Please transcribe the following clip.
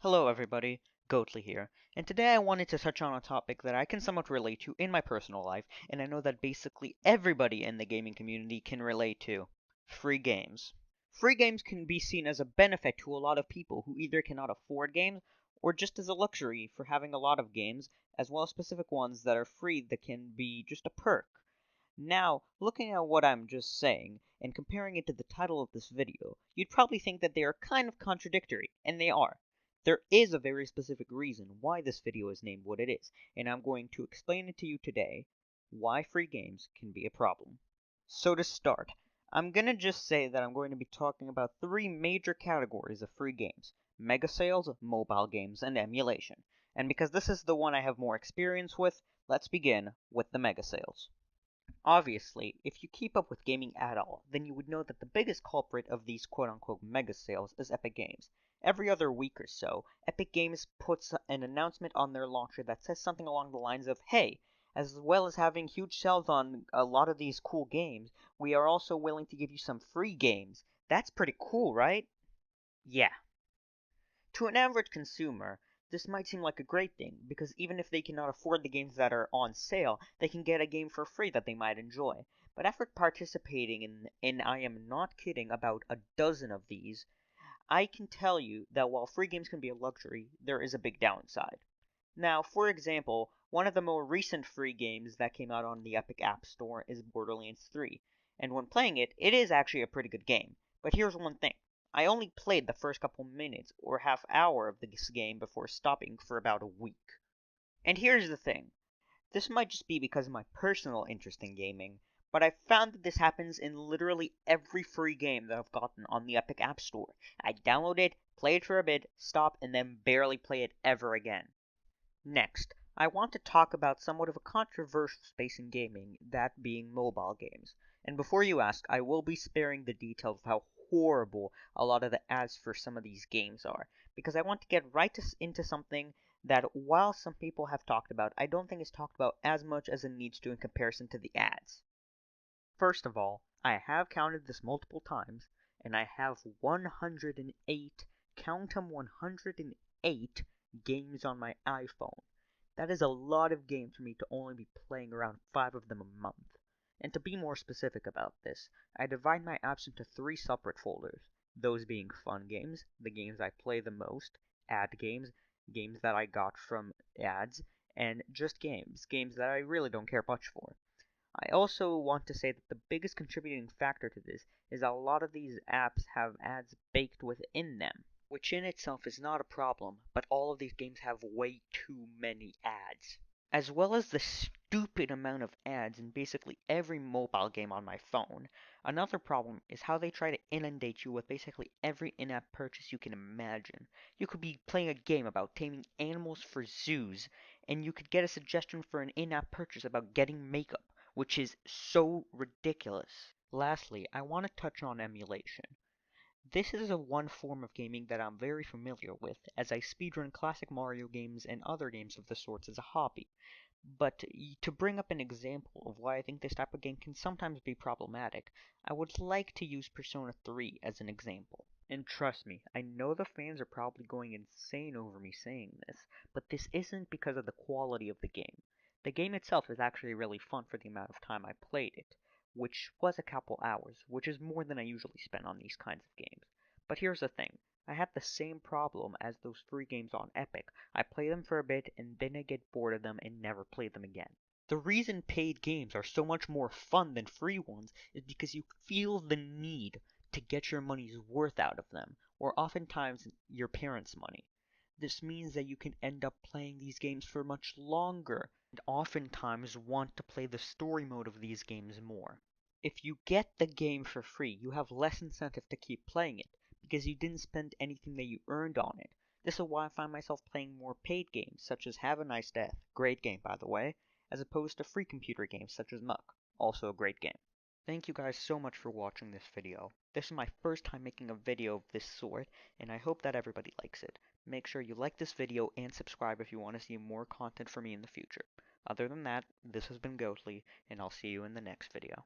Hello everybody, Goatly here, and today I wanted to touch on a topic that I can somewhat relate to in my personal life, and I know that basically everybody in the gaming community can relate to. Free games. Free games can be seen as a benefit to a lot of people who either cannot afford games, or just as a luxury for having a lot of games, as well as specific ones that are free that can be just a perk. Now, looking at what I'm just saying, and comparing it to the title of this video, you'd probably think that they are kind of contradictory, and they are. There is a very specific reason why this video is named what it is, and I'm going to explain it to you today, why free games can be a problem. So to start, I'm gonna just say that I'm going to be talking about three major categories of free games: mega sales, mobile games, and emulation. And because this is the one I have more experience with, let's begin with the mega sales. Obviously, if you keep up with gaming at all, then you would know that the biggest culprit of these quote-unquote mega sales is Epic Games. Every other week or so, Epic Games puts an announcement on their launcher that says something along the lines of, hey, as well as having huge sales on a lot of these cool games, we are also willing to give you some free games. That's pretty cool, right? Yeah. To an average consumer, this might seem like a great thing, because even if they cannot afford the games that are on sale, they can get a game for free that they might enjoy. But after participating in I am not kidding, about a dozen of these, I can tell you that while free games can be a luxury, there is a big downside. Now, for example, one of the more recent free games that came out on the Epic App Store is Borderlands 3, and when playing it, it is actually a pretty good game. But here's one thing. I only played the first couple minutes or half hour of this game before stopping for about a week. And here's the thing. This might just be because of my personal interest in gaming, but I've found that this happens in literally every free game that I've gotten on the Epic App Store. I download it, play it for a bit, stop, and then barely play it ever again. Next, I want to talk about somewhat of a controversial space in gaming, that being mobile games. And before you ask, I will be sparing the details of how horrible a lot of the ads for some of these games are, because I want to get into something that, while some people have talked about, I don't think is talked about as much as it needs to in comparison to the ads. First of all, I have counted this multiple times, and I have 108, count 'em, 108 games on my iPhone. That is a lot of games for me to only be playing around 5 of them a month. And to be more specific about this, I divide my apps into 3 separate folders, those being fun games, the games I play the most, ad games, games that I got from ads, and just games, games that I really don't care much for. I also want to say that the biggest contributing factor to this is that a lot of these apps have ads baked within them, which in itself is not a problem, but all of these games have way too many ads. As well as the stupid amount of ads in basically every mobile game on my phone, another problem is how they try to inundate you with basically every in-app purchase you can imagine. You could be playing a game about taming animals for zoos, and you could get a suggestion for an in-app purchase about getting makeup, which is so ridiculous. Lastly, I want to touch on emulation. This is a one form of gaming that I'm very familiar with, as I speedrun classic Mario games and other games of the sorts as a hobby. But to bring up an example of why I think this type of game can sometimes be problematic, I would like to use Persona 3 as an example. And trust me, I know the fans are probably going insane over me saying this, but this isn't because of the quality of the game. The game itself is actually really fun for the amount of time I played it, which was a couple hours, which is more than I usually spend on these kinds of games. But here's the thing. I have the same problem as those free games on Epic. I play them for a bit and then I get bored of them and never play them again. The reason paid games are so much more fun than free ones is because you feel the need to get your money's worth out of them, or oftentimes your parents' money. This means that you can end up playing these games for much longer, and oftentimes want to play the story mode of these games more. If you get the game for free, you have less incentive to keep playing it, because you didn't spend anything that you earned on it. This is why I find myself playing more paid games, such as Have a Nice Death, great game by the way, as opposed to free computer games such as Muck, also a great game. Thank you guys so much for watching this video. This is my first time making a video of this sort, and I hope that everybody likes it. Make sure you like this video and subscribe if you want to see more content from me in the future. Other than that, this has been Goatly, and I'll see you in the next video.